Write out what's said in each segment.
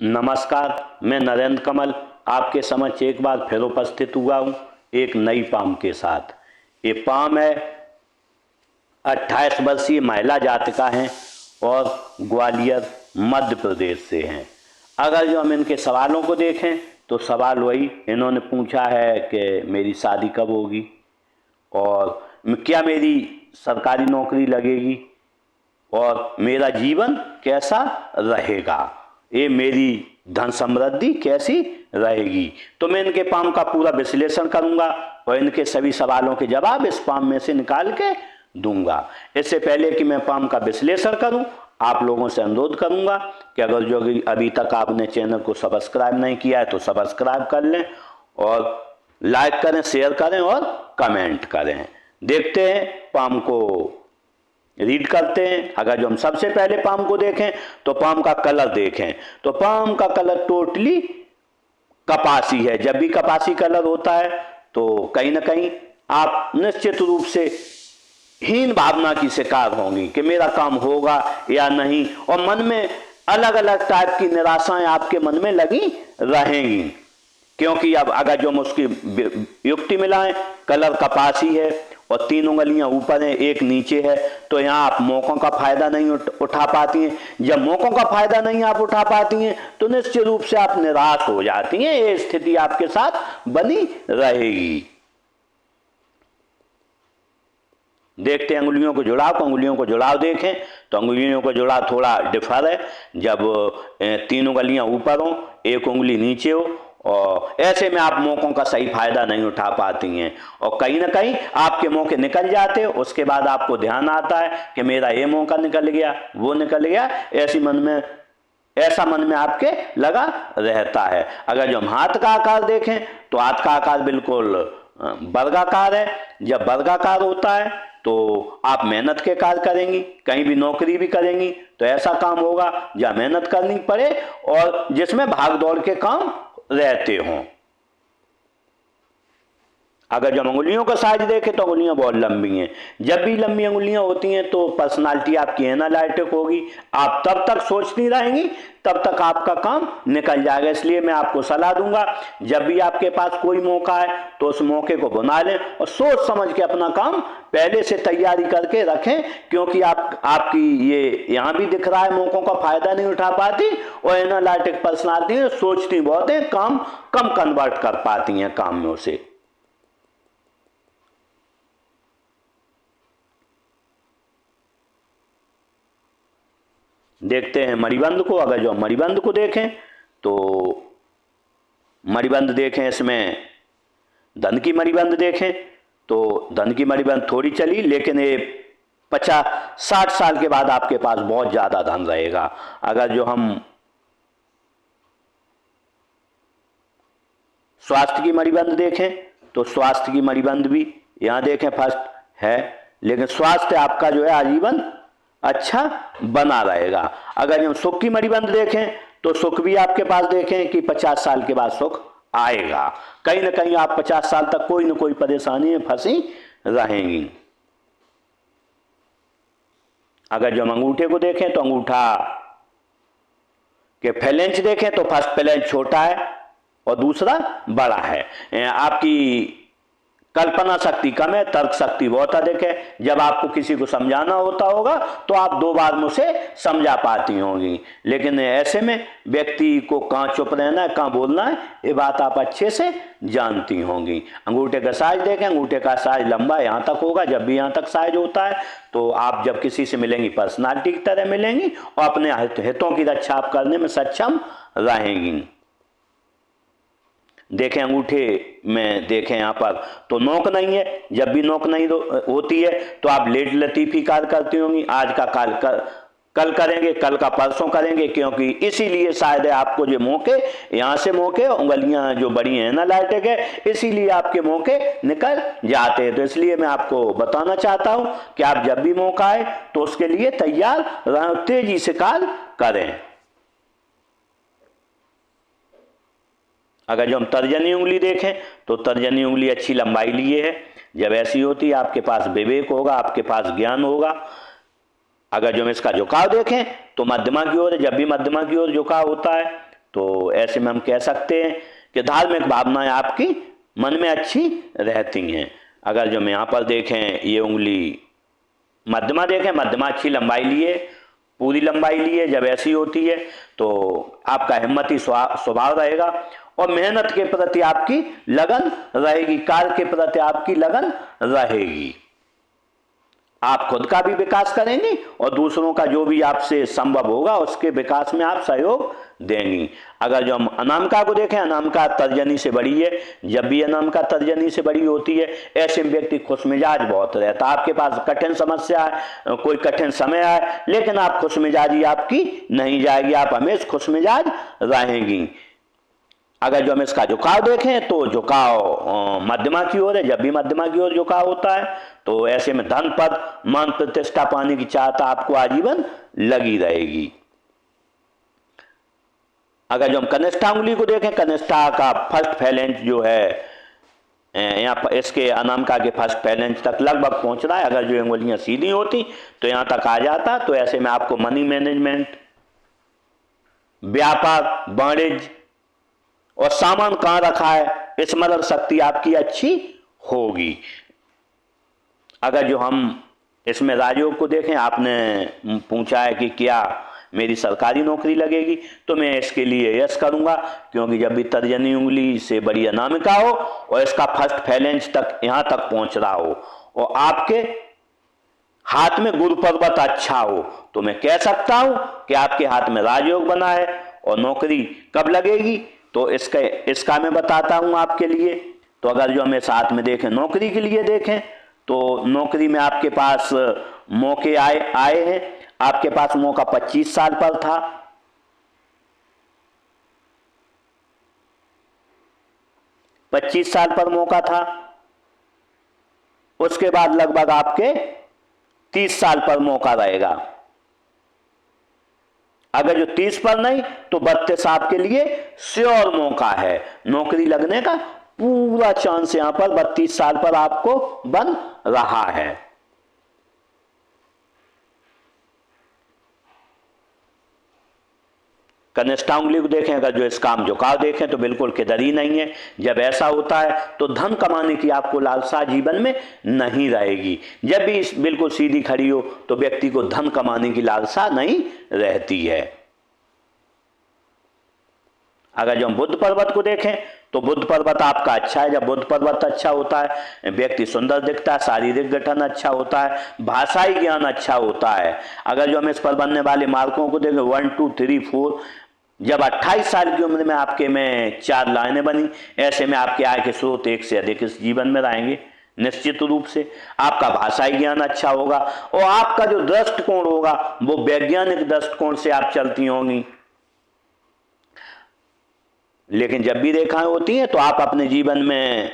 नमस्कार, मैं नरेंद्र कमल आपके समक्ष एक बार फिर उपस्थित हुआ हूँ एक नई पाम के साथ। ये पाम है 28 वर्षीय महिला जातिका हैं और ग्वालियर मध्य प्रदेश से हैं। अगर जो हम इनके सवालों को देखें तो सवाल वही इन्होंने पूछा है कि मेरी शादी कब होगी और क्या मेरी सरकारी नौकरी लगेगी और मेरा जीवन कैसा रहेगा, ये मेरी धन समृद्धि कैसी रहेगी। तो मैं इनके पाम का पूरा विश्लेषण करूंगा और इनके सभी सवालों के जवाब इस पाम में से निकाल के दूंगा। इससे पहले कि मैं पाम का विश्लेषण करूं, आप लोगों से अनुरोध करूंगा कि अगर जो अभी तक आपने चैनल को सब्सक्राइब नहीं किया है तो सब्सक्राइब कर लें और लाइक करें, शेयर करें और कमेंट करें। देखते हैं पाम को, रीड करते हैं। अगर जो हम सबसे पहले पाम को देखें तो पाम का कलर देखें तो पाम का कलर टोटली कपासी है। जब भी कपासी कलर होता है तो कहीं ना कहीं आप निश्चित रूप से हीन भावना की शिकार होंगी कि मेरा काम होगा या नहीं, और मन में अलग अलग टाइप की निराशाएं आपके मन में लगी रहेंगी। क्योंकि अब अगर जो हम उसकी युक्ति मिलाएं, कलर कपासी है और 3 उंगलियां ऊपर हैं, एक नीचे है, तो यहाँ आप मौकों का फायदा नहीं उठा पाती हैं। जब मौकों का फायदा नहीं आप उठा पाती हैं तो निश्चित रूप से आप निराश हो जाती हैं। ये स्थिति आपके साथ बनी रहेगी। देखते हैं अंगुलियों को जुड़ाव। अंगुलियों को जुड़ाव देखें तो अंगुलियों को जुड़ाव थोड़ा डिफर है। जब 3 उंगलियां ऊपर हो, एक उंगली नीचे हो, और ऐसे में आप मौकों का सही फायदा नहीं उठा पाती हैं और कहीं ना कहीं आपके मौके निकल जाते हो। उसके बाद आपको ध्यान आता है कि मेरा ये मौका निकल गया, वो निकल गया, ऐसा मन में आपके लगा रहता है। अगर जो हम हाथ का आकार देखें तो हाथ का आकार बिल्कुल वर्गाकार है। जब वर्गाकार होता है तो आप मेहनत के कार्य करेंगी, कहीं भी नौकरी भी करेंगी तो ऐसा काम होगा जहाँ मेहनत करनी पड़े और जिसमें भाग दौड़ के काम रहते हों। अगर जब अंगुलियों का साइज देखें तो अंगुलियां बहुत लंबी हैं। जब भी लंबी अंगुलियां होती हैं तो पर्सनालिटी आपकी एनालिटिक होगी। आप तब तक सोचती रहेंगी, तब तक आपका काम निकल जाएगा। इसलिए मैं आपको सलाह दूंगा, जब भी आपके पास कोई मौका है तो उस मौके को बना लें और सोच समझ के अपना काम पहले से तैयारी करके रखें। क्योंकि आपकी ये यहाँ भी दिख रहा है मौकों का फायदा नहीं उठा पाती और एनालिटिक पर्सनालिटी सोचती बहुत है, काम कम कन्वर्ट कर पाती हैं काम में उसे। देखते हैं मणिबंध को। अगर जो मणिबंध को देखें तो मणिबंध देखें, इसमें धन की मणिबंध देखें तो धन की मणिबंध थोड़ी चली, लेकिन ये 50-60 साल के बाद आपके पास बहुत ज्यादा धन रहेगा। अगर जो हम स्वास्थ्य की मणिबंध देखें तो स्वास्थ्य की मणिबंध भी यहां देखें फर्स्ट है, लेकिन स्वास्थ्य आपका जो है आजीवन अच्छा बना रहेगा। अगर हम सुख की मणिबंध देखें तो सुख भी आपके पास देखें कि 50 साल के बाद सुख आएगा। कहीं ना कहीं आप 50 साल तक कोई ना कोई परेशानी में फंसी रहेंगी। अगर जो हम अंगूठे को देखें तो अंगूठा के फैलेंज देखें तो फर्स्ट फैलेंज छोटा है और दूसरा बड़ा है। आपकी कल्पना शक्ति कम है, तर्क शक्ति बहुत अधिक है। जब आपको किसी को समझाना होता होगा तो आप 2 बार मुझसे समझा पाती होंगी, लेकिन ऐसे में व्यक्ति को कहाँ चुप रहना है, कहाँ बोलना है, ये बात आप अच्छे से जानती होंगी। अंगूठे का साइज देखें, अंगूठे का साइज लंबा यहाँ तक होगा। जब भी यहाँ तक साइज होता है तो आप जब किसी से मिलेंगी पर्सनालिटी की तरह मिलेंगी और अपने हितों की रक्षा आप करने में सक्षम रहेंगी। देखें अंगूठे में देखें यहाँ पर तो नोक नहीं है। जब भी नोक नहीं होती है तो आप लेट लतीफी कार्य करती होंगी। आज का कल करेंगे, कल का परसों करेंगे, क्योंकि इसीलिए शायद आपको जो मौके यहाँ से मौके उंगलियां जो बड़ी हैं एनालिटिक है, इसीलिए आपके मौके निकल जाते हैं। तो इसलिए मैं आपको बताना चाहता हूं कि आप जब भी मौका आए तो उसके लिए तैयार रहें, तेजी से कार्य करें। अगर जो हम तर्जनी उंगली देखें तो तर्जनी उंगली अच्छी लंबाई लिए है। जब ऐसी होती है आपके पास विवेक होगा, आपके पास ज्ञान होगा। अगर जो हम इसका झुकाव देखें तो मध्यमा की ओर है। जब भी मध्यमा की ओर झुकाव होता है तो ऐसे में हम कह सकते हैं कि धार्मिक भावनाएं आपकी मन में अच्छी रहती हैं। अगर जो हम यहाँ पर देखें, ये उंगली मध्यमा देखें, मध्यमा अच्छी लंबाई लिए, पूरी लंबाई लिए जब ऐसी होती है तो आपका हिम्मती स्वभाव रहेगा और मेहनत के प्रति आपकी लगन रहेगी, कार्य के प्रति आपकी लगन रहेगी। आप खुद का भी विकास करेंगी और दूसरों का जो भी आपसे संभव होगा उसके विकास में आप सहयोग देंगी। अगर जो हम अनामिका को देखें, अनामिका तर्जनी से बड़ी है, जब भी अनामिका तर्जनी से बड़ी होती है ऐसे में व्यक्ति खुश मिजाज बहुत रहता है। आपके पास कठिन समस्या है, कोई कठिन समय आए, लेकिन आप खुश मिजाजी आपकी नहीं जाएगी, आप हमेशा खुश मिजाज रहेंगी। अगर जो हम इसका झुकाव देखें तो झुकाव मध्यमा की ओर है, जब भी मध्यमा की ओर झुकाव होता है तो ऐसे में धन पद मान प्रतिष्ठा पाने की चाहता आपको आजीवन लगी रहेगी। अगर जो हम कनिष्ठा उंगली को देखें, कनिष्ठा का फर्स्ट फैलेंज जो है यहाँ पर इसके अनामिका के फर्स्ट फैलेंज तक लगभग पहुंच रहा है। अगर जो उंगलियां सीधी होती तो यहाँ तक आ जाता, तो ऐसे में आपको मनी मैनेजमेंट, व्यापार, वाणिज्य और सामान कहाँ रखा है स्मरण शक्ति आपकी अच्छी होगी। अगर जो हम इसमें राजयोग को देखें, आपने पूछा है कि क्या मेरी सरकारी नौकरी लगेगी, तो मैं इसके लिए यस करूंगा, क्योंकि जब भी तर्जनी उंगली से बड़ी अनामिका हो और इसका फर्स्ट फैलेंज तक यहाँ तक पहुंच रहा हो और आपके हाथ में गुरु पर्वत अच्छा हो, तो मैं कह सकता हूं कि आपके हाथ में राजयोग बना है। और नौकरी कब लगेगी तो इसका मैं बताता हूं आपके लिए। तो अगर जो हमें साथ में देखें, नौकरी के लिए देखें तो नौकरी में आपके पास मौके आए हैं। आपके पास मौका 25 साल पर था, 25 साल पर मौका था। उसके बाद लगभग आपके 30 साल पर मौका रहेगा। अगर जो 30 पर नहीं तो 32 आपके लिए श्योर मौका है। नौकरी लगने का पूरा चांस यहां पर 32 साल पर आपको बन रहा है। कनिष्ठा उंगली को देखें, अगर जो इसका हम झुकाव देखें तो बिल्कुल किधर ही नहीं है। जब ऐसा होता है तो धन कमाने की आपको लालसा जीवन में नहीं रहेगी। जब भी बिल्कुल सीधी खड़ी हो तो व्यक्ति को धन कमाने की लालसा नहीं रहती है। अगर जो हम बुद्ध पर्वत को देखें तो बुद्ध पर्वत आपका अच्छा है। जब बुद्ध पर्वत अच्छा होता है व्यक्ति सुंदर दिखता है, शारीरिक गठन अच्छा होता है, भाषाई ज्ञान अच्छा होता है। अगर जो हम इस पर बनने वाले मार्कों को देखें 1 2 3 4, जब 28 साल की उम्र में आपके में 4 लाइनें बनी, ऐसे में आपके आय के स्रोत एक से अधिक इस जीवन में रहेंगे। निश्चित रूप से आपका भाषाई ज्ञान अच्छा होगा और आपका जो दृष्टिकोण होगा वो वैज्ञानिक दृष्टिकोण से आप चलती होंगी। लेकिन जब भी रेखाएं होती हैं तो आप अपने जीवन में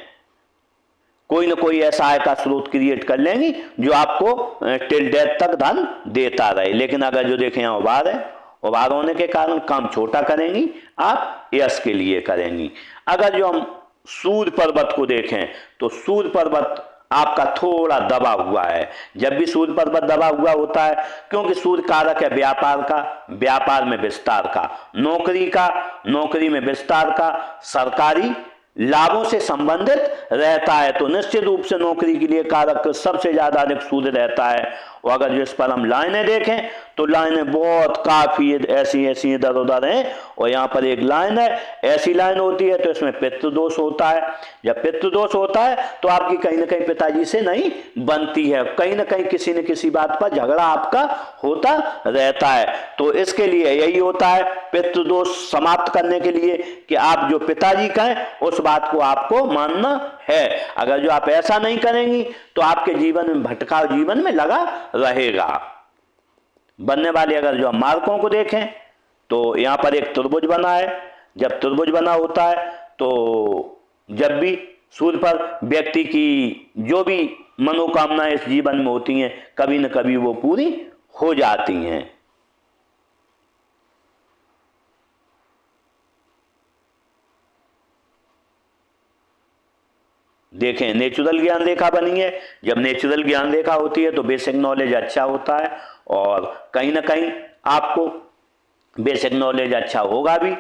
कोई ना कोई ऐसा आय का स्रोत क्रिएट कर लेंगी जो आपको टिल डेथ तक धन देता रहे। लेकिन अगर जो देखें यहाँ उभार है, उभार होने के कारण काम छोटा करेंगी, आप यश के लिए करेंगी। अगर जो हम सूर्य पर्वत को देखें तो सूर्य पर्वत आपका थोड़ा दबा हुआ है। जब भी सूर्य पर्वत दबा हुआ होता है, क्योंकि सूर्य कारक है व्यापार का, व्यापार में विस्तार का, नौकरी का, नौकरी में विस्तार का, सरकारी लाभों से संबंधित रहता है, तो निश्चित रूप से नौकरी के लिए कारक सबसे ज्यादा अधिक सूर्य रहता है। और अगर जिस पर हम लाइनें देखें तो लाइनें बहुत काफी ऐसी ऐसी इधर उधर हैं और यहाँ पर एक लाइन है, ऐसी लाइन होती है तो इसमें पितृदोष होता है। जब पितृदोष होता है तो आपकी कहीं ना कहीं पिताजी से नहीं बनती है, कहीं ना कहीं किसी न किसी बात पर झगड़ा आपका होता रहता है। तो इसके लिए यही होता है, पितृदोष समाप्त करने के लिए कि आप जो पिताजी कहें उस बात को आपको मानना है। अगर जो आप ऐसा नहीं करेंगी तो आपके जीवन में भटकाव जीवन में लगा रहेगा। बनने वाले अगर जो हम मार्कों को देखें तो यहां पर एक त्रिभुज बना है। जब त्रिभुज बना होता है तो जब भी सूर्य पर व्यक्ति की जो भी मनोकामनाएं इस जीवन में होती हैं कभी न कभी वो पूरी हो जाती हैं। देखें नेचुरल ज्ञान रेखा बनी है। जब नेचुरल ज्ञान रेखा होती है तो बेसिक नॉलेज अच्छा होता है और कहीं ना कहीं आपको बेसिक नॉलेज अच्छा होगा भी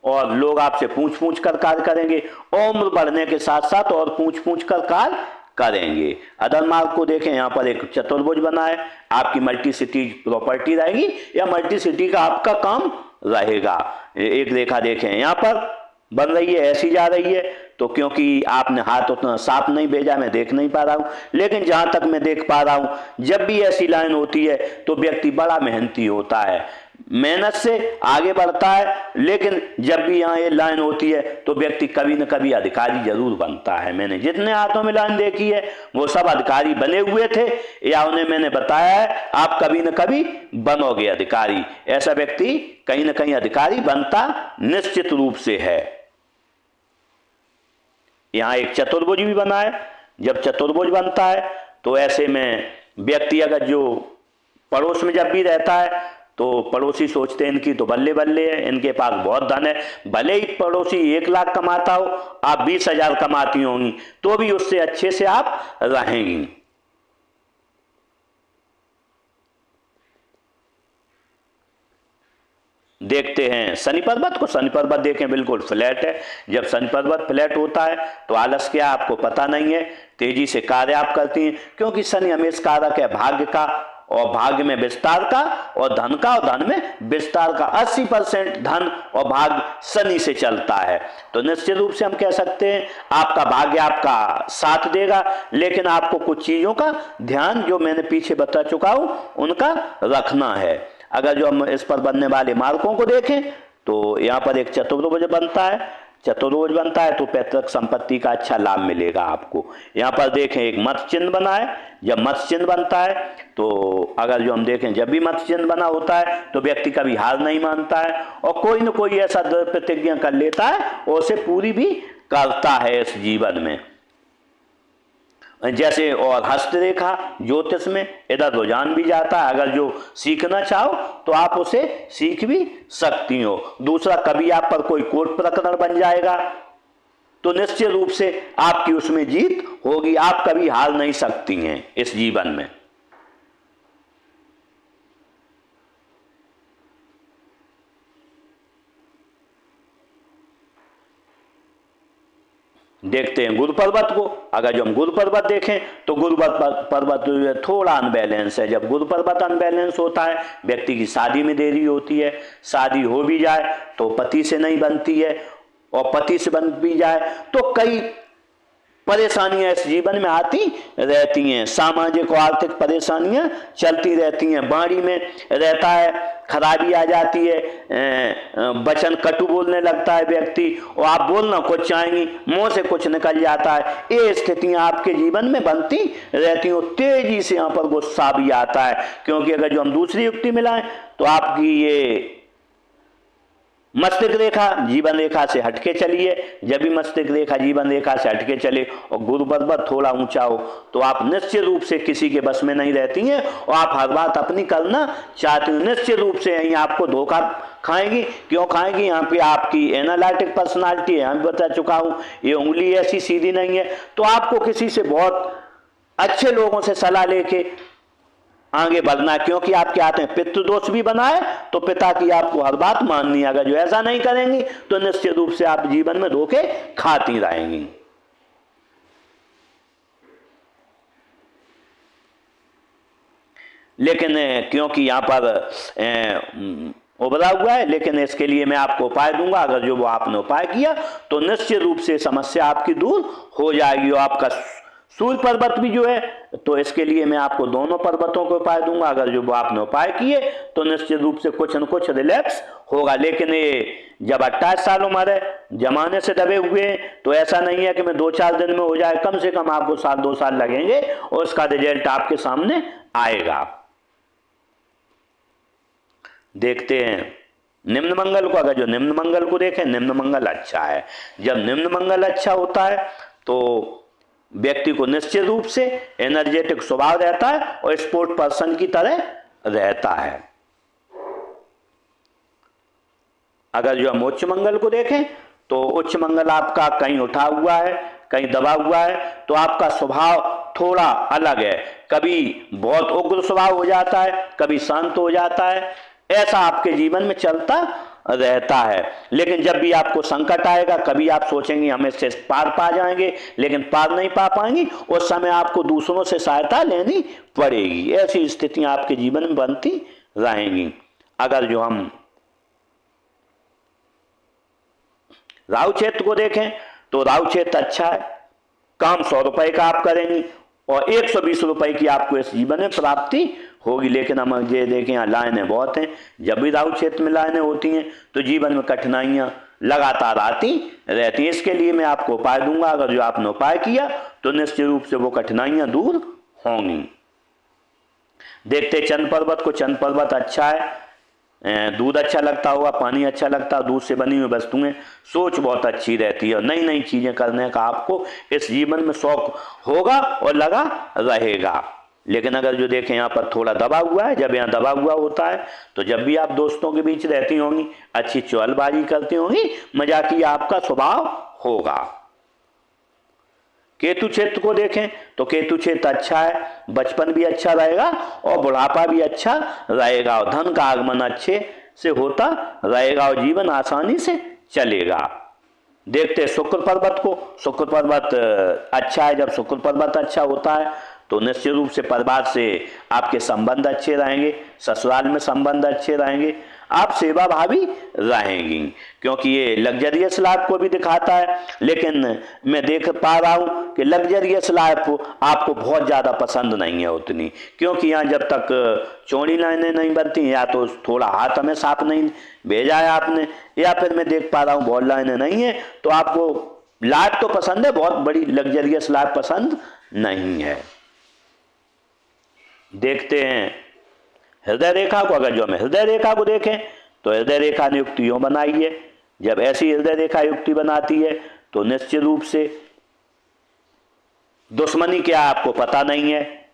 और लोग आपसे पूछ पूछ कर कार्य करेंगे। उम्र बढ़ने के साथ साथ और पूछ पूछ कर कार्य करेंगे। अदर मार्ग को देखें, यहाँ पर एक चतुर्भुज बना है, आपकी मल्टी सिटी प्रॉपर्टी रहेगी या मल्टी सिटी का आपका काम रहेगा। एक रेखा देखें यहाँ पर बन रही है, ऐसी जा रही है, तो क्योंकि आपने हाथ उतना साफ नहीं भेजा, मैं देख नहीं पा रहा हूं, लेकिन जहां तक मैं देख पा रहा हूं, जब भी ऐसी लाइन होती है तो व्यक्ति बड़ा मेहनती होता है, मेहनत से आगे बढ़ता है। लेकिन जब भी यहाँ ये लाइन होती है तो व्यक्ति कभी न कभी अधिकारी जरूर बनता है। मैंने जितने हाथों में लाइन देखी है वो सब अधिकारी बने हुए थे, या उन्हें मैंने बताया है आप कभी न कभी बनोगे अधिकारी। ऐसा व्यक्ति कहीं न कहीं अधिकारी बनता निश्चित रूप से है। यहाँ एक चतुर्भुज भी बना है। जब चतुर्भुज बनता है तो ऐसे में व्यक्ति अगर जो पड़ोस में जब भी रहता है तो पड़ोसी सोचते हैं इनकी तो बल्ले बल्ले है, इनके पास बहुत धन है। भले ही पड़ोसी 1 लाख कमाता हो, आप 20,000 कमाती होंगी, तो भी उससे अच्छे से आप रहेंगी। देखते हैं शनि पर्वत को। शनि पर्वत देखें बिल्कुल फ्लैट है। जब शनि पर्वत फ्लैट होता है तो आलस क्या आपको पता नहीं है, तेजी से कार्य आप करती हैं, क्योंकि शनि हमेशा कारक है भाग्य का, और भाग्य में विस्तार का, और धन का, और धन में विस्तार का। 80% धन और भाग्य शनि से चलता है। तो निश्चित रूप से हम कह सकते हैं आपका भाग्य आपका साथ देगा, लेकिन आपको कुछ चीजों का ध्यान, जो मैंने पीछे बता चुका हूं, उनका रखना है। अगर जो हम इस पर बनने वाले मार्गों को देखें तो यहाँ पर एक चतुर्भुज बनता है। चतुर्भुज बनता है तो पैतृक संपत्ति का अच्छा लाभ मिलेगा आपको। यहाँ पर देखें एक मत्स्य चिन्ह बना है। जब मत्स्य चिन्ह बनता है तो अगर जो हम देखें, जब भी मत्स्य चिन्ह बना होता है तो व्यक्ति कभी हार नहीं मानता है, और कोई न कोई ऐसा दृढ़ प्रतिज्ञा कर लेता है और उसे पूरी भी करता है इस जीवन में। जैसे और हस्तरेखा ज्योतिष में इधर रुझान भी जाता है। अगर जो सीखना चाहो तो आप उसे सीख भी सकती हो। दूसरा, कभी आप पर कोई कोर्ट प्रकरण बन जाएगा तो निश्चित रूप से आपकी उसमें जीत होगी। आप कभी हार नहीं सकती हैं इस जीवन में। देखते हैं गुरु पर्वत को। अगर जो हम गुरु पर्वत देखें तो गुरु पर्वत जो है थोड़ा अनबैलेंस है। जब गुरु पर्वत अनबैलेंस होता है, व्यक्ति की शादी में देरी होती है, शादी हो भी जाए तो पति से नहीं बनती है, और पति से बन भी जाए तो कई परेशानियां इस जीवन में आती रहती हैं। सामाजिक और आर्थिक परेशानियां चलती रहती हैं। वाणी में रहता है, खराबी आ जाती है, वचन कटु बोलने लगता है व्यक्ति, और आप बोलना कुछ चाहेंगी, मुंह से कुछ निकल जाता है। ये स्थितियां आपके जीवन में बनती रहती हैं। तेजी से यहाँ पर गुस्सा भी आता है, क्योंकि अगर जो हम दूसरी युक्ति मिलाएं तो आपकी ये मस्तिष्क रेखा जीवन रेखा से हटके चलिए। जब भी मस्तिष्क रेखा जीवन रेखा से हटके चले और गुरु पर्वत थोड़ा ऊंचा हो तो आप निश्चित रूप से किसी के बस में नहीं रहती हैं, और आप हर बात अपनी करना चाहती हैं। निश्चित रूप से यहीं आपको धोखा खाएंगी। क्यों खाएंगी? यहाँ पे आपकी एनालिटिक पर्सनालिटी है, यहाँ भी बता चुका हूँ। ये उंगली ऐसी सीधी नहीं है, तो आपको किसी से बहुत अच्छे लोगों से सलाह लेके आगे बढ़ना है, क्योंकि आपके हाथ में पितृदोष भी बना है, तो पिता की आपको हर बात माननी है। अगर जो ऐसा नहीं करेंगी तो निश्चित रूप से आप जीवन में धोखे खाती रहेंगी। लेकिन क्योंकि यहाँ पर उभरा हुआ है, लेकिन इसके लिए मैं आपको उपाय दूंगा। अगर जो वो आपने उपाय किया तो निश्चित रूप से समस्या आपकी दूर हो जाएगी। और आपका सूर्य पर्वत भी जो है, तो इसके लिए मैं आपको दोनों पर्वतों को उपाय दूंगा। अगर जो आपने उपाय किए तो निश्चित रूप से कुछ न कुछ रिलैक्स होगा। लेकिन ये जब 28 साल उम्र है, जमाने से दबे हुए हैं, तो ऐसा नहीं है कि मैं 2-4 दिन में हो जाए। कम से कम आपको 2 साल लगेंगे और उसका रिजल्ट आपके सामने आएगा। देखते हैं निम्न मंगल को। अगर जो निम्न मंगल को देखें, निम्न मंगल अच्छा है। जब निम्न मंगल अच्छा होता है तो व्यक्ति को निश्चित रूप से एनर्जेटिक स्वभाव रहता है और स्पोर्ट पर्सन की तरह रहता है। अगर जो हम उच्च मंगल को देखें तो उच्च मंगल आपका कहीं उठा हुआ है, कहीं दबा हुआ है, तो आपका स्वभाव थोड़ा अलग है। कभी बहुत उग्र स्वभाव हो जाता है, कभी शांत हो जाता है। ऐसा आपके जीवन में चलता रहता है। लेकिन जब भी आपको संकट आएगा, कभी आप सोचेंगे हम इससे पार पा जाएंगे, लेकिन पार नहीं पा पाएंगी, उस समय आपको दूसरों से सहायता लेनी पड़ेगी। ऐसी स्थितियां आपके जीवन में बनती रहेंगी। अगर जो हम राहु क्षेत्र को देखें तो राहु क्षेत्र अच्छा है, काम 100 रुपए का आप करेंगे और 120 रुपए की आपको इस जीवन में प्राप्ति होगी। लेकिन हम ये देखें यहाँ लाइनें बहुत हैं, जब भी राहु क्षेत्र में लाइनें होती हैं तो जीवन में कठिनाइयां लगातार आती रहती हैं। इसके लिए मैं आपको उपाय दूंगा, अगर जो आपने उपाय किया तो निश्चित रूप से वो कठिनाइयां दूर होंगी। देखते चंद पर्वत को, चंद पर्वत अच्छा है, दूध अच्छा लगता होगा, पानी अच्छा लगता है, दूध से बनी हुई वस्तुएं, सोच बहुत अच्छी रहती है और नई नई चीजें करने का आपको इस जीवन में शौक होगा और लगा रहेगा। लेकिन अगर जो देखें यहाँ पर थोड़ा दबा हुआ है, जब यहाँ दबा हुआ होता है तो जब भी आप दोस्तों के बीच रहती होंगी, अच्छी चौलबाजी करती होंगी, मजाकिया आपका स्वभाव होगा। केतु क्षेत्र को देखें तो केतु क्षेत्र अच्छा है, बचपन भी अच्छा रहेगा और बुढ़ापा भी अच्छा रहेगा और धन का आगमन अच्छे से होता रहेगा और जीवन आसानी से चलेगा। देखते शुक्र पर्वत को, शुक्र पर्वत अच्छा है। जब शुक्र पर्वत अच्छा होता है तो निश्चित रूप से परिवार से आपके संबंध अच्छे रहेंगे, ससुराल में संबंध अच्छे रहेंगे, आप सेवा भावी रहेंगी, क्योंकि ये लग्जरियस लाइफ को भी दिखाता है। लेकिन मैं देख पा रहा हूँ कि लग्जरियस लाइफ आपको बहुत ज़्यादा पसंद नहीं है उतनी, क्योंकि यहाँ जब तक चौड़ी लाइनें नहीं बनती, या तो थोड़ा हाथ हमें साफ नहीं भेजा है आपने, या फिर मैं देख पा रहा हूँ बहुत लाइनें नहीं है, तो आपको लाइफ तो पसंद है, बहुत बड़ी लग्जरियस लाइफ पसंद नहीं है। देखते हैं हृदय रेखा को, अगर जो हम हृदय रेखा को देखें तो हृदय रेखा ने युक्ति यूं बनाई है, जब ऐसी हृदय रेखा युक्ति बनाती है तो निश्चित रूप से दुश्मनी क्या आपको पता नहीं है,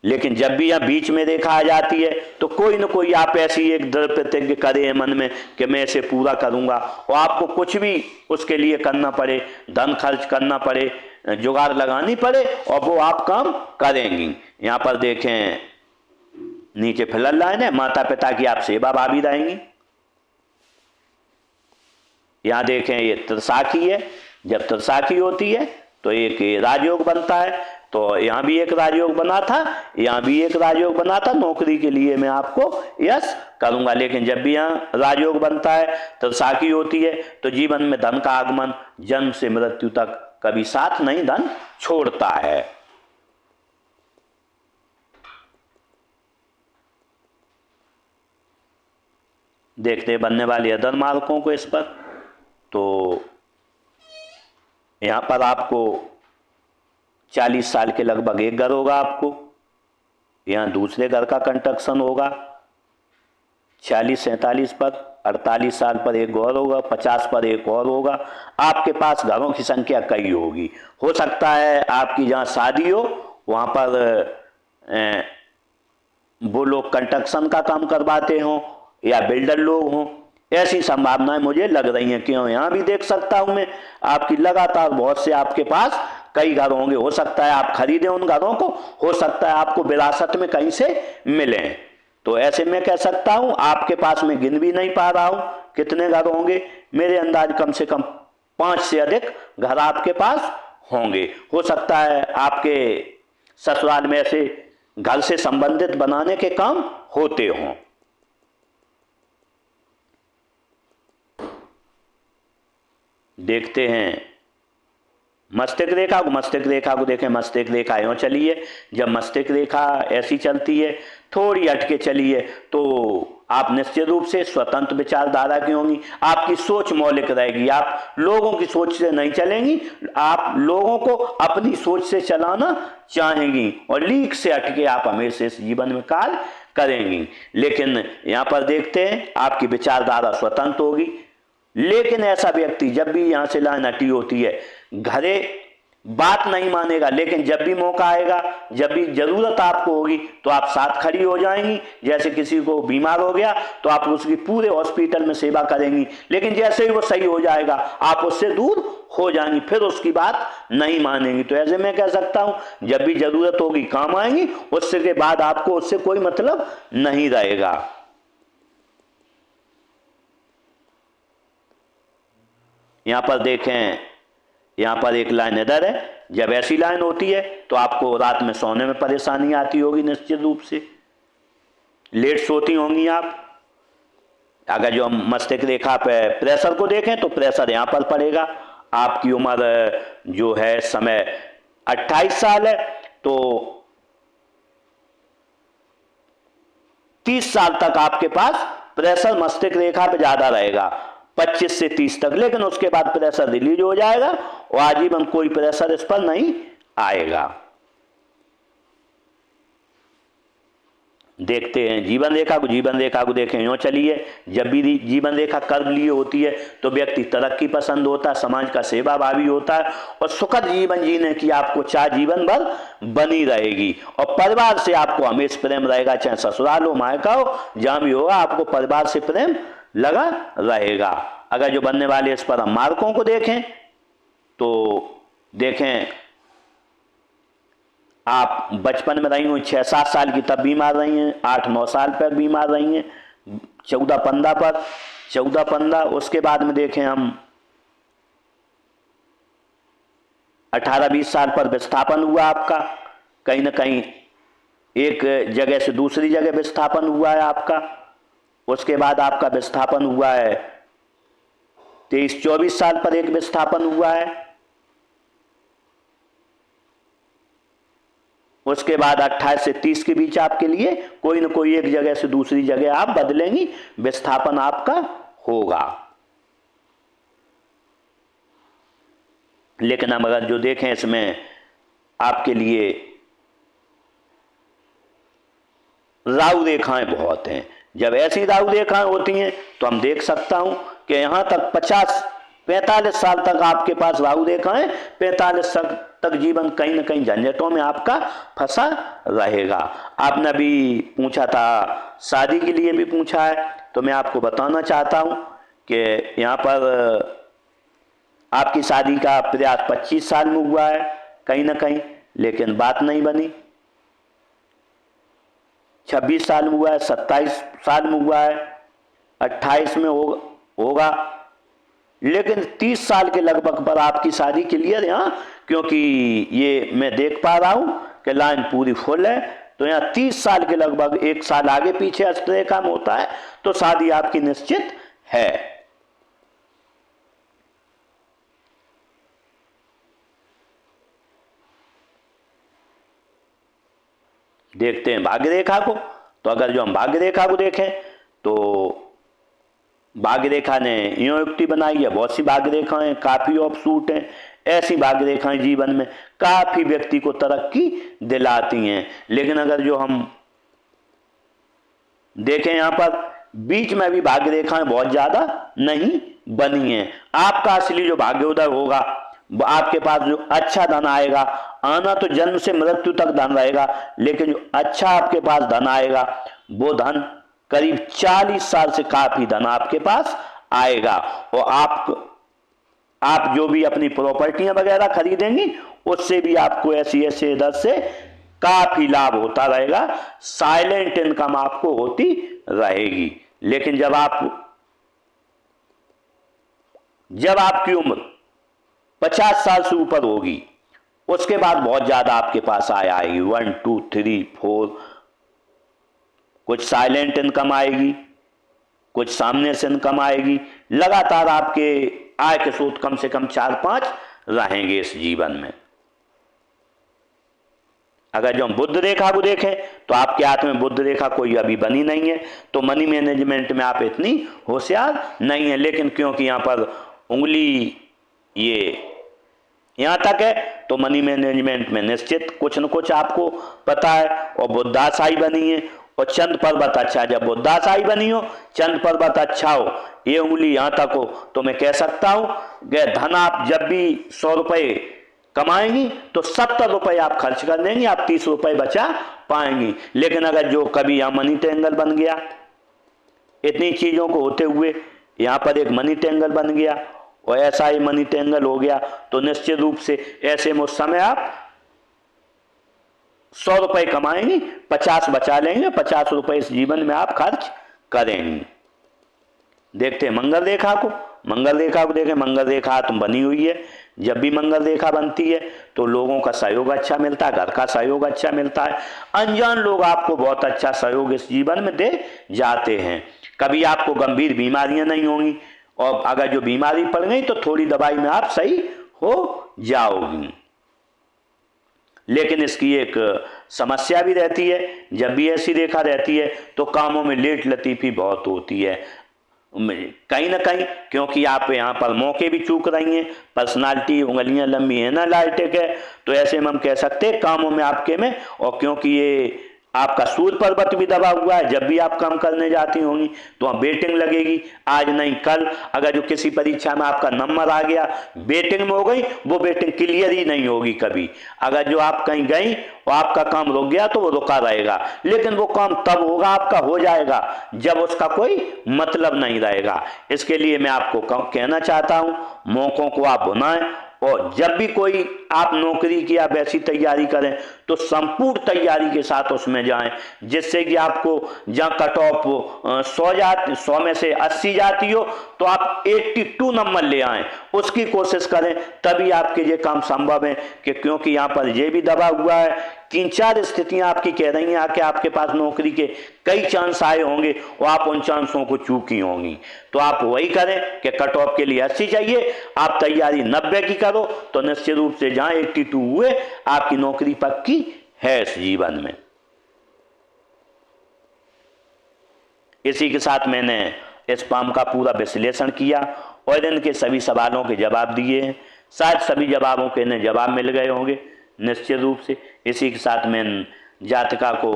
लेकिन जब भी यह बीच में रेखा आ जाती है तो कोई न कोई आप ऐसी एक दृढ़ प्रतिज्ञा करें मन में कि मैं इसे पूरा करूंगा, और आपको कुछ भी उसके लिए करना पड़े, धन खर्च करना पड़े, जुगाड़ लगानी पड़े, और वो आप काम करेंगी। यहाँ पर देखें नीचे फिलर लाइन है, माता पिता की आप सेवा भावी रहेंगी। यहाँ देखें ये त्रिशाखी है, जब त्रिशाखी होती है तो एक राजयोग बनता है, तो यहाँ भी एक राजयोग बना था, यहाँ भी एक राजयोग बना था, नौकरी के लिए मैं आपको यश करूंगा। लेकिन जब भी यहाँ राजयोग बनता है, त्रिशाखी होती है, तो जीवन में धन का आगमन जन्म से मृत्यु तक कभी साथ नहीं धन छोड़ता है। देखते बनने वाले अदर मार्कों को इस पर, तो यहाँ पर आपको 40 साल के लगभग एक घर होगा, आपको यहाँ दूसरे घर का कंस्ट्रक्शन होगा, 40-47 पर, 48 साल पर एक और होगा, 50 पर एक और होगा। आपके पास घरों की संख्या कई होगी, हो सकता है आपकी जहाँ शादी हो वहाँ पर वो लोग कंस्ट्रक्शन का काम करवाते हों या बिल्डर लोग हों, ऐसी संभावनाएं मुझे लग रही हैं। क्यों यहाँ भी देख सकता हूं मैं, आपकी लगातार बहुत से आपके पास कई घर होंगे, हो सकता है आप खरीदें उन घरों को, हो सकता है आपको विरासत में कहीं से मिलें। तो ऐसे में कह सकता हूं आपके पास में गिन भी नहीं पा रहा हूं कितने घर होंगे, मेरे अंदाज कम से कम 5 से अधिक घर आपके पास होंगे। हो सकता है आपके ससुराल में ऐसे घर से संबंधित बनाने के काम होते हों। देखते हैं मस्तिष्क रेखा को, मस्तिष्क रेखा को देखें, मस्तिष्क रेखा यूं चली है, जब मस्तिष्क रेखा ऐसी चलती है, थोड़ी हटके चली है, तो आप निश्चित रूप से स्वतंत्र विचारधारा की होंगी, आपकी सोच मौलिक रहेगी, आप लोगों की सोच से नहीं चलेंगी, आप लोगों को अपनी सोच से चलाना चाहेंगी और लीक से हटके आप हमेशा इस जीवन में कार्य करेंगी। लेकिन यहाँ पर देखते हैं आपकी विचारधारा स्वतंत्र होगी, लेकिन ऐसा व्यक्ति जब भी यहां से लाइन हटी होती है, घरे बात नहीं मानेगा, लेकिन जब भी मौका आएगा, जब भी जरूरत आपको होगी तो आप साथ खड़ी हो जाएंगी। जैसे किसी को बीमार हो गया तो आप उसकी पूरे हॉस्पिटल में सेवा करेंगी, लेकिन जैसे ही वो सही हो जाएगा आप उससे दूर हो जाएंगी, फिर उसकी बात नहीं मानेंगी। तो ऐसे मैं कह सकता हूं जब भी जरूरत होगी काम आएंगी, उससे के बाद आपको उससे कोई मतलब नहीं रहेगा। यहाँ पर देखें, यहाँ पर एक लाइन इधर है। जब ऐसी लाइन होती है तो आपको रात में सोने में परेशानी आती होगी, निश्चित रूप से लेट सोती होंगी आप। अगर जो हम मस्तिष्क रेखा पे प्रेशर को देखें तो प्रेशर यहाँ पर पड़ेगा। आपकी उम्र जो है समय 28 साल है, तो 30 साल तक आपके पास प्रेशर मस्तिष्क रेखा पे ज्यादा रहेगा, 25 से 30 तक। लेकिन उसके बाद प्रेशर रिलीज हो जाएगा और आजीवन कोई प्रेशर इस पर नहीं आएगा। देखते हैं जीवन रेखा को। जीवन रेखा को देखें, यूँ चलिए, जब भी जीवन रेखा कर्व लिए होती है तो व्यक्ति तरक्की पसंद होता है, समाज का सेवा भावी होता है और सुखद जीवन जीने की आपको चाह जीवन भर बनी रहेगी। और परिवार से आपको हमेशा प्रेम रहेगा, चाहे ससुराल हो मायका हो, जहाँ भी होगा आपको परिवार से प्रेम लगा रहेगा। अगर जो बनने वाले इस पर हम मार्कों को देखें तो देखें, आप बचपन में रही हो 6-7 साल की तब बीमार रही हैं, 8-9 साल पर बीमार रही हैं, 14-15 पर, 14-15। उसके बाद में देखें हम 18-20 साल पर विस्थापन हुआ आपका, कहीं ना कहीं एक जगह से दूसरी जगह विस्थापन हुआ है आपका। उसके बाद आपका विस्थापन हुआ है 23-24 साल पर एक विस्थापन हुआ है। उसके बाद 28 से 30 के बीच आपके लिए कोई ना कोई एक जगह से दूसरी जगह आप बदलेंगी, विस्थापन आपका होगा। लेकिन हम अगर जो देखें इसमें आपके लिए राहु रेखाएं बहुत हैं। जब ऐसी राहु रेखाएं होती हैं तो हम देख सकता हूं कि यहां तक 45 साल तक आपके पास राहु रेखाएं, 45 साल तक जीवन कहीं ना कहीं झंझटों में आपका फंसा रहेगा। आपने अभी पूछा था, शादी के लिए भी पूछा है, तो मैं आपको बताना चाहता हूं कि यहाँ पर आपकी शादी का प्रयास 25 साल में हुआ है कहीं ना कहीं, लेकिन बात नहीं बनी। 26 साल में हुआ है, 27 साल में हुआ है, 28 में होगा, लेकिन 30 साल के लगभग पर आपकी शादी क्लियर है। यहाँ क्योंकि ये मैं देख पा रहा हूं कि लाइन पूरी फुल है, तो यहाँ 30 साल के लगभग, 1 साल आगे पीछे हस्तरेखा में होता है, तो शादी आपकी निश्चित है। देखते हैं भाग्य रेखा को। तो अगर जो हम भाग्य रेखा को देखें तो भाग्य रेखा ने यूं युक्ति बनाई है, बहुत सी भाग्य रेखाएं काफी ऑफशूट हैं। ऐसी भाग्य रेखाएं जीवन में काफी व्यक्ति को तरक्की दिलाती हैं। लेकिन अगर जो हम देखें यहाँ पर बीच में भी भाग्य रेखाएं बहुत ज्यादा नहीं बनी हैं। आपका असली जो भाग्योदय होगा, आपके पास जो अच्छा धन आएगा, आना तो जन्म से मृत्यु तक धन रहेगा, लेकिन जो अच्छा आपके पास धन आएगा वो धन करीब 40 साल से काफी धन आपके पास आएगा। और आप जो भी अपनी प्रॉपर्टियां वगैरह खरीदेंगी उससे भी आपको ऐसी दर से काफी लाभ होता रहेगा, साइलेंट इनकम आपको होती रहेगी। लेकिन जब आपकी उम्र 50 साल से ऊपर होगी, उसके बाद बहुत ज्यादा आपके पास आएगी, 1 2 3 4, कुछ साइलेंट इनकम आएगी, कुछ सामने से इनकम आएगी। लगातार आपके आय के स्रोत कम से कम 4-5 रहेंगे इस जीवन में। अगर जो हम बुध रेखा को देखें तो आपके हाथ में बुध रेखा कोई अभी बनी नहीं है, तो मनी मैनेजमेंट में आप इतनी होशियार नहीं है। लेकिन क्योंकि यहाँ पर उंगली ये यहाँ तक है तो मनी मैनेजमेंट में निश्चित कुछ न कुछ आपको पता है। और बुद्धाशाही बनी है और चंद पर्वत अच्छा, जब बुद्धाशाही बनी हो, चंद पर्वत अच्छा हो, ये उंगली यहाँ तक हो, तो मैं कह सकता हूं कि धन आप जब भी 100 रुपये कमाएंगी तो 70 रुपये आप खर्च कर देंगी, आप 30 रुपये बचा पाएंगी। लेकिन अगर जो कभी यहाँ मनी ट्रायंगल बन गया, इतनी चीजों को होते हुए यहाँ पर एक मनी ट्रायंगल बन गया और ऐसा ही मनी ट्रायंगल हो गया, तो निश्चित रूप से ऐसे में उस समय आप 100 रुपये कमाएंगे, 50 बचा लेंगे, 50 रुपये इस जीवन में आप खर्च करेंगे। देखते हैं मंगल रेखा को। मंगल रेखा को देखें, मंगल रेखा तुम बनी हुई है। जब भी मंगल रेखा बनती है तो लोगों का सहयोग अच्छा मिलता है, घर का सहयोग अच्छा मिलता है। अनजान लोग आपको बहुत अच्छा सहयोग इस जीवन में दे जाते हैं। कभी आपको गंभीर बीमारियां नहीं होंगी, और अगर जो बीमारी पड़ गई तो थोड़ी दवाई में आप सही हो जाओगी। लेकिन इसकी एक समस्या भी रहती है, जब भी ऐसी रेखा रहती है तो कामों में लेट लतीफ़ी बहुत होती है कहीं ना कहीं, क्योंकि आप यहाँ पर मौके भी चूक रही हैं, पर्सनालिटी उंगलियां लंबी है ना लाइटिक है, तो ऐसे में हम कह सकते हैं कामों में आपके में। और क्योंकि ये आपका सूर्य पर्वत भी दबा हुआ है, जब भी आप काम करने जाती होंगी तो वहाँ वेटिंग लगेगी, आज नहीं कल। अगर जो किसी परीक्षा में आपका नंबर आ गया, वेटिंग में हो गई, वो वेटिंग क्लियर ही नहीं होगी कभी। अगर जो आप कहीं गई और आपका काम रुक गया तो वो रुका रहेगा, लेकिन वो काम तब होगा, आपका हो जाएगा जब उसका कोई मतलब नहीं रहेगा। इसके लिए मैं आपको कहना चाहता हूँ, मौकों को आप भुनाएं, और जब भी कोई आप नौकरी की या वैसी तैयारी करें तो संपूर्ण तैयारी के साथ उसमें जाएं, जिससे कि आपको जहाँ कट ऑफ 100 में से 80 जाती हो तो आप 82 नंबर ले आएं, उसकी कोशिश करें, तभी आपके ये काम संभव है। कि क्योंकि यहाँ पर ये भी दबा हुआ है, 3-4 स्थितियां आपकी कह रही हैं कि आपके पास नौकरी के कई चांस आए होंगे और आप उन चांसों को चूकी होंगी। तो आप वही करें कि कट ऑफ के लिए 80 चाहिए, आप तैयारी 90 की करो तो निश्चित रूप से जहां 82 हुए आपकी नौकरी पक्की है इस जीवन में। इसी के साथ मैंने इस पाम का पूरा विश्लेषण किया और इनके सभी सवालों के जवाब दिए हैं। शायद सभी जवाबों के इन्हें जवाब मिल गए होंगे निश्चित रूप से। इसी के साथ मैं जातका को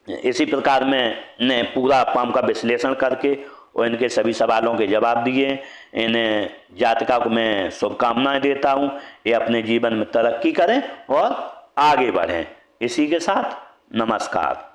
इसी प्रकार मैंने पूरा पाम का विश्लेषण करके और इनके सभी सवालों के जवाब दिए। इन्हें जातका को मैं शुभकामनाएं देता हूं, ये अपने जीवन में तरक्की करें और आगे बढ़ें। इसी के साथ नमस्कार।